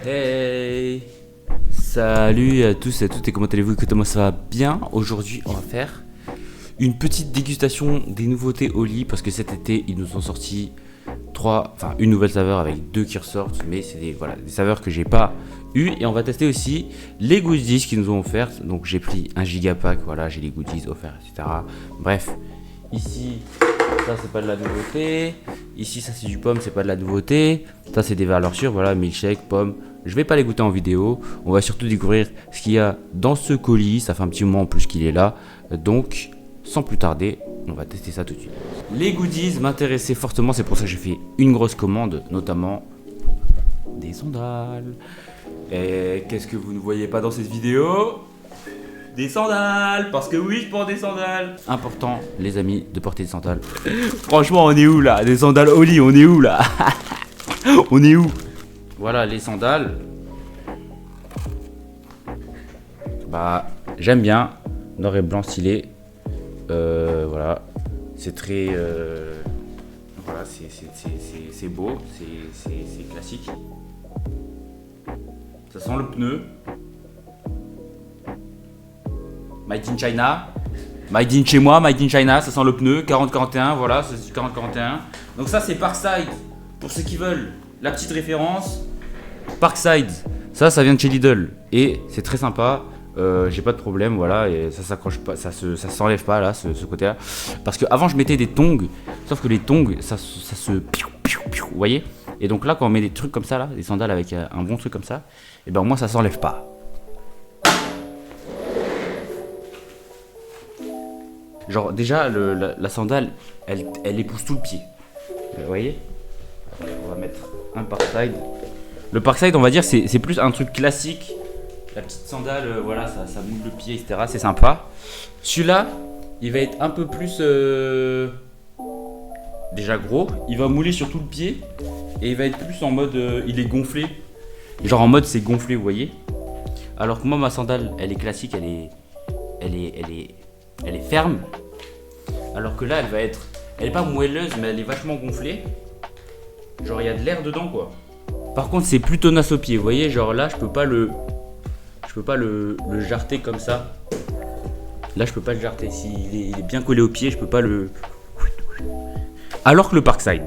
Hey! Salut à tous et à toutes et comment allez-vous? Écoutez, moi ça va bien. Aujourd'hui on va faire une petite dégustation des nouveautés Oli parce que cet été ils nous ont sorti une nouvelle saveur avec deux qui ressortent, mais c'est des saveurs que j'ai pas eu et on va tester aussi les goodies qu'ils nous ont offerts. Donc j'ai pris un gigapack, voilà, j'ai les goodies offerts, etc. Bref, ici ça c'est pas de la nouveauté, ici ça c'est du pomme, c'est pas de la nouveauté, ça c'est des valeurs sûres, voilà, milkshake, pomme. Je vais pas les goûter en vidéo, on va surtout découvrir ce qu'il y a dans ce colis, ça fait un petit moment en plus qu'il est là, donc sans plus tarder, on va tester ça tout de suite. Les goodies m'intéressaient fortement, c'est pour ça que j'ai fait une grosse commande, notamment des sandales. Et qu'est-ce que vous ne voyez pas dans cette vidéo? Des sandales, parce que oui, je porte des sandales. Important, les amis, de porter des sandales. Franchement, on est où là? Des sandales Oli, on est où là? On est où? Voilà les sandales. Bah, j'aime bien. Noir et blanc stylé. Voilà. C'est très. Voilà, c'est beau. C'est classique. Ça sent le pneu. Made in China. Made in chez moi, Made in China. Ça sent le pneu. 40-41. Voilà, c'est 40-41. Donc, ça, c'est Parkside. Pour ceux qui veulent la petite référence. Parkside, ça vient de chez Lidl et c'est très sympa. J'ai pas de problème, voilà, et ça s'accroche pas, ça s'enlève pas là, ce côté-là. Parce que avant je mettais des tongs, sauf que les tongs, ça se, vous voyez. Et donc là, quand on met des trucs comme ça là, des sandales avec un bon truc comme ça, et ben moi ça s'enlève pas. Genre déjà la sandale, elle épouse tout le pied. Vous voyez. On va mettre un Parkside. Le Parkside, on va dire, c'est plus un truc classique. La petite sandale, voilà, ça moule le pied, etc. C'est sympa. Celui-là, il va être un peu plus déjà gros. Il va mouler sur tout le pied et il va être plus en mode, il est gonflé. Genre en mode c'est gonflé, vous voyez. Alors que moi, ma sandale, elle est classique, elle est ferme. Alors que là, elle est pas moelleuse, mais elle est vachement gonflée. Genre il y a de l'air dedans, quoi. Par contre, c'est plutôt nasse au pied, vous voyez, genre là, je peux pas le jarter comme ça. Là, je peux pas le jarter. S'il est bien collé au pied, je peux pas le. Alors que le Parkside,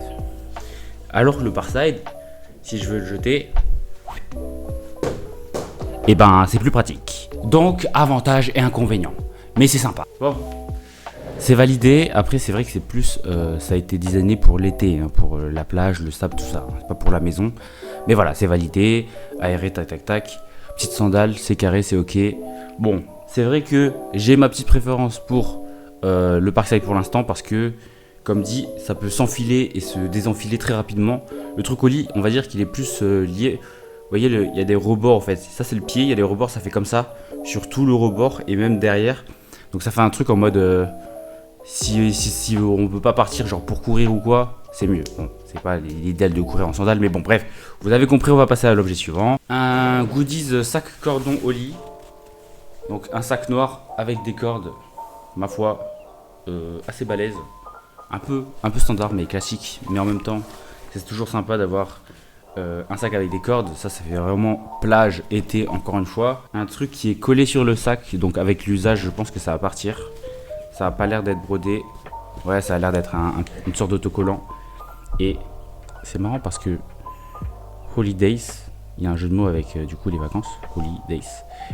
si je veux le jeter, et ben, c'est plus pratique. Donc, avantages et inconvénients. Mais c'est sympa. Bon. C'est validé, après c'est vrai que c'est plus, ça a été designé pour l'été, hein, pour la plage, le sable, tout ça, c'est pas pour la maison. Mais voilà, c'est validé, aéré, tac tac tac, petite sandale, c'est carré, c'est ok. Bon, c'est vrai que j'ai ma petite préférence pour le Parkside pour l'instant parce que, comme dit, ça peut s'enfiler et se désenfiler très rapidement. Le truc au lit, on va dire qu'il est plus lié, vous voyez, il y a des rebords en fait, ça c'est le pied, il y a des rebords, ça fait comme ça, sur tout le rebord et même derrière. Donc ça fait un truc en mode... Si on peut pas partir genre pour courir ou quoi, c'est mieux. Bon, c'est pas l'idéal de courir en sandales, mais bon, bref, vous avez compris, on va passer à l'objet suivant. Un goodies sac cordon Oli. Donc un sac noir avec des cordes, ma foi, assez balèze. Un peu standard, mais classique. Mais en même temps, c'est toujours sympa d'avoir un sac avec des cordes. Ça fait vraiment plage, été, encore une fois. Un truc qui est collé sur le sac, donc avec l'usage, je pense que ça va partir. Ça a pas l'air d'être brodé. Ouais, ça a l'air d'être une sorte d'autocollant. Et c'est marrant parce que Holidays, il y a un jeu de mots avec du coup les vacances. Holidays.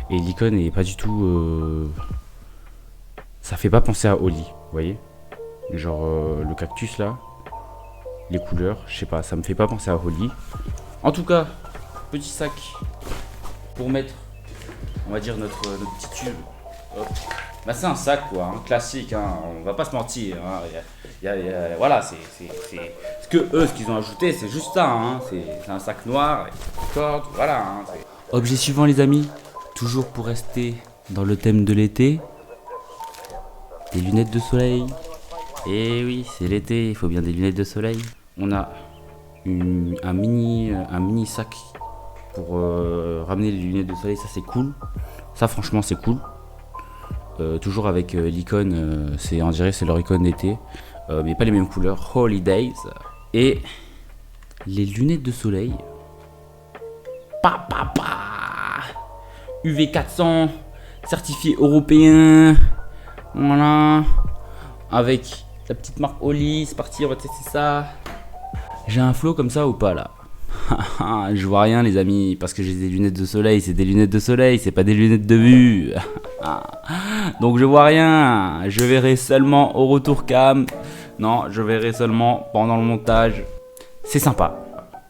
Et l'icône est pas du tout... Ça fait pas penser à Oli, vous voyez. Genre le cactus là. Les couleurs, je sais pas, ça me fait pas penser à Oli. En tout cas, petit sac pour mettre, on va dire, notre petit tube. Hop. Bah c'est un sac quoi, hein, classique, hein, on va pas se mentir. Hein, voilà, c'est ce qu'ils ont ajouté, c'est juste ça. Hein, c'est un sac noir, avec des cordes, voilà. Hein, objet suivant les amis, toujours pour rester dans le thème de l'été, des lunettes de soleil. Et oui, c'est l'été, il faut bien des lunettes de soleil. On a un mini sac pour ramener les lunettes de soleil, ça c'est cool. Ça franchement c'est cool. Toujours avec l'icône, on dirait c'est leur icône d'été, mais pas les mêmes couleurs, Holidays. Et les lunettes de soleil, UV400, certifié européen. Voilà. Avec la petite marque Oli. C'est parti, on va tester ça. J'ai un flow comme ça ou pas là? Je vois rien les amis, parce que j'ai des lunettes de soleil. C'est des lunettes de soleil, c'est pas des lunettes de vue. Donc je vois rien. Je verrai seulement au retour cam. Non, je verrai seulement pendant le montage. C'est sympa.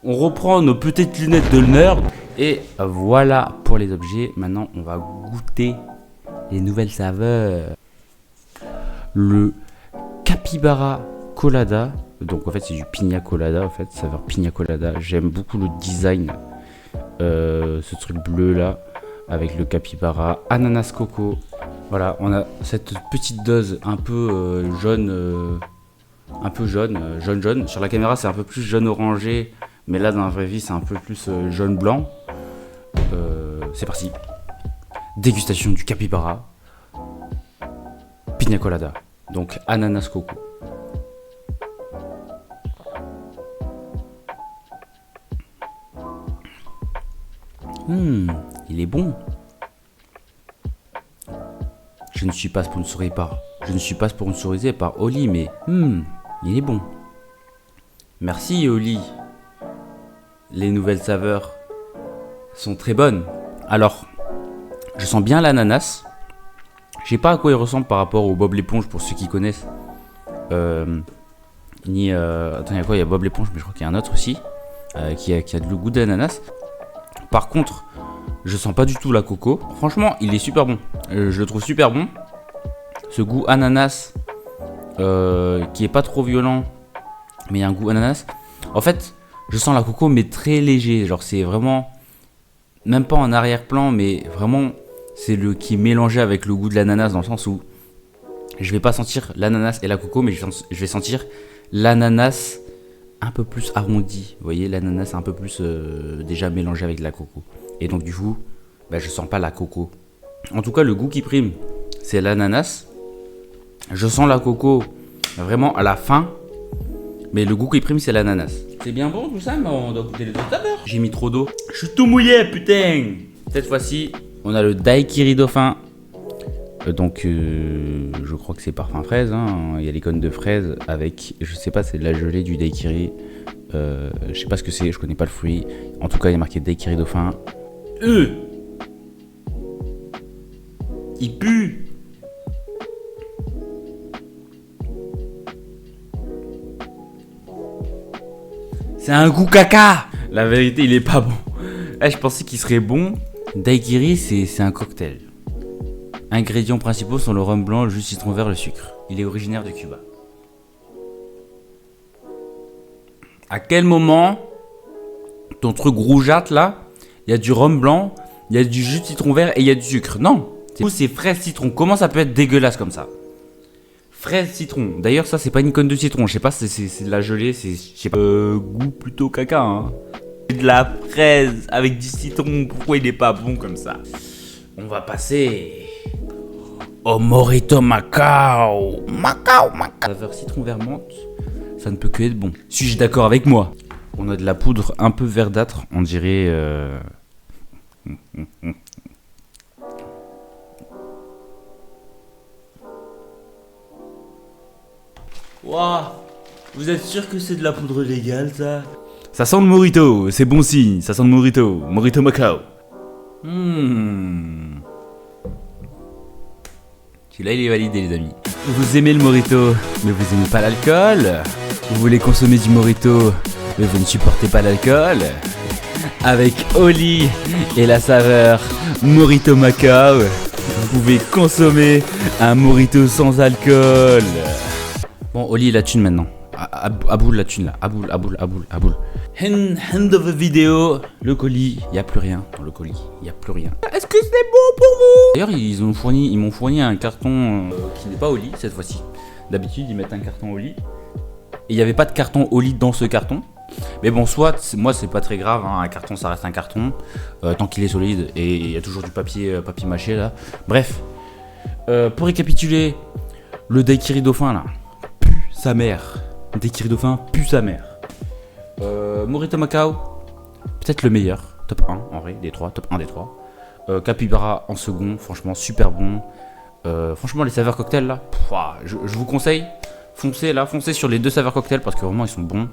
On reprend nos petites lunettes de nerd. Et voilà pour les objets. Maintenant on va goûter les nouvelles saveurs. Le Capybara Colada. Donc en fait c'est du Pina Colada, en fait, saveur Pina Colada. J'aime beaucoup le design. Ce truc bleu là, avec le Capybara. Ananas coco. Voilà, on a cette petite dose un peu jaune. Jaune. Sur la caméra c'est un peu plus jaune orangé. Mais là dans la vraie vie c'est un peu plus jaune blanc. C'est parti. Dégustation du Capybara Pina Colada. Donc ananas coco. Il est bon. Je ne suis pas sponsorisé par Oli, mais il est bon. Merci Oli. Les nouvelles saveurs sont très bonnes. Alors, je sens bien l'ananas. Je sais pas à quoi il ressemble par rapport au Bob l'éponge pour ceux qui connaissent. Attends, il y a quoi? Il y a Bob l'éponge, mais je crois qu'il y a un autre aussi qui a le goût d'ananas. Par contre, je sens pas du tout la coco. Franchement, il est super bon. Je le trouve super bon. Ce goût ananas qui est pas trop violent, mais il y a un goût ananas. En fait, je sens la coco, mais très léger. Genre, c'est vraiment même pas en arrière-plan, mais vraiment c'est le qui est mélangé avec le goût de l'ananas dans le sens où je vais pas sentir l'ananas et la coco, mais je vais sentir l'ananas un peu plus arrondi. Vous voyez, l'ananas un peu plus déjà mélangé avec de la coco. Et donc du coup, je sens pas la coco. En tout cas, le goût qui prime, c'est l'ananas. Je sens la coco vraiment à la fin, mais le goût qui prime, c'est l'ananas. C'est bien bon tout ça, mais on doit goûter les autres saveurs. J'ai mis trop d'eau. Je suis tout mouillé, putain. Cette fois-ci, on a le Daiquiri Dauphin. Je crois que c'est parfum fraise. Il y a l'icône de fraise avec, je sais pas, c'est de la gelée du Daiquiri. Je sais pas ce que c'est, je connais pas le fruit. En tout cas, il y a marqué Daiquiri Dauphin. Il pue. C'est un goût caca. La vérité, il est pas bon. Là, je pensais qu'il serait bon. Daiquiri, c'est un cocktail. Ingrédients principaux sont le rhum blanc, le jus de citron vert, le sucre. Il est originaire de Cuba. À quel moment ton truc rougeâtre là, il y a du rhum blanc, il y a du jus de citron vert et il y a du sucre? Non, c'est fraise citron. Comment ça peut être dégueulasse comme ça? Fraise citron. D'ailleurs, ça c'est pas une icône de citron. Je sais pas, c'est de la gelée, c'est goût plutôt caca. Hein. De la fraise avec du citron. Pourquoi il est pas bon comme ça? On va passer au Morito Macao. Macao. Saveur citron vert menthe, ça ne peut que être bon. Suis-je d'accord avec moi? On a de la poudre un peu verdâtre, on dirait. Waouh! Vous êtes sûr que c'est de la poudre légale ça? Ça sent le Morito, c'est bon signe, ça sent le Morito. Morito Macao. Celui-là il est validé les amis. Vous aimez le Morito, mais vous aimez pas l'alcool? Vous voulez consommer du Morito, mais vous ne supportez pas l'alcool? Avec Oli et la saveur Morito Macao, vous pouvez consommer un Morito sans alcool. Bon, Oli la thune maintenant. Aboule la thune là. Aboule. End of the vidéo. Le colis, il n'y a plus rien dans le colis. Il n'y a plus rien. Est-ce que c'est bon pour vous? D'ailleurs, ils m'ont fourni un carton qui n'est pas Oli cette fois-ci. D'habitude, ils mettent un carton Oli. Et il n'y avait pas de carton Oli dans ce carton. Mais bon, soit, moi, c'est pas très grave. Hein, un carton, ça reste un carton. Tant qu'il est solide. Et il y a toujours du papier mâché là. Bref. Pour récapituler, le Daiquiri Dauphin là. Sa mère. Daiquiri Dauphin pue sa mère. Morito Macao, peut-être le meilleur. top 1 en vrai, des 3, top 1 des 3. Capybara en second, franchement super bon. Franchement les saveurs cocktails là, je vous conseille, foncez sur les 2 saveurs cocktails parce que vraiment ils sont bons.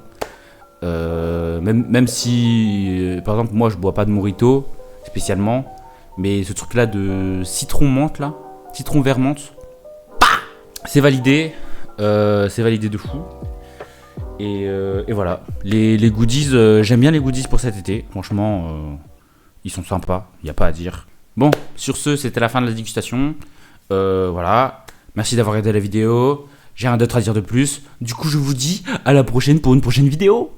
Même si par exemple moi je bois pas de mojito spécialement, mais ce truc là de citron menthe là, citron vert menthe, c'est validé de fou. Et voilà, les goodies, j'aime bien les goodies pour cet été, franchement ils sont sympas, il n'y a pas à dire. Bon, sur ce, c'était la fin de la dégustation. Voilà, merci d'avoir regardé la vidéo. J'ai rien d'autre à dire de plus. Du coup, je vous dis à la prochaine pour une prochaine vidéo.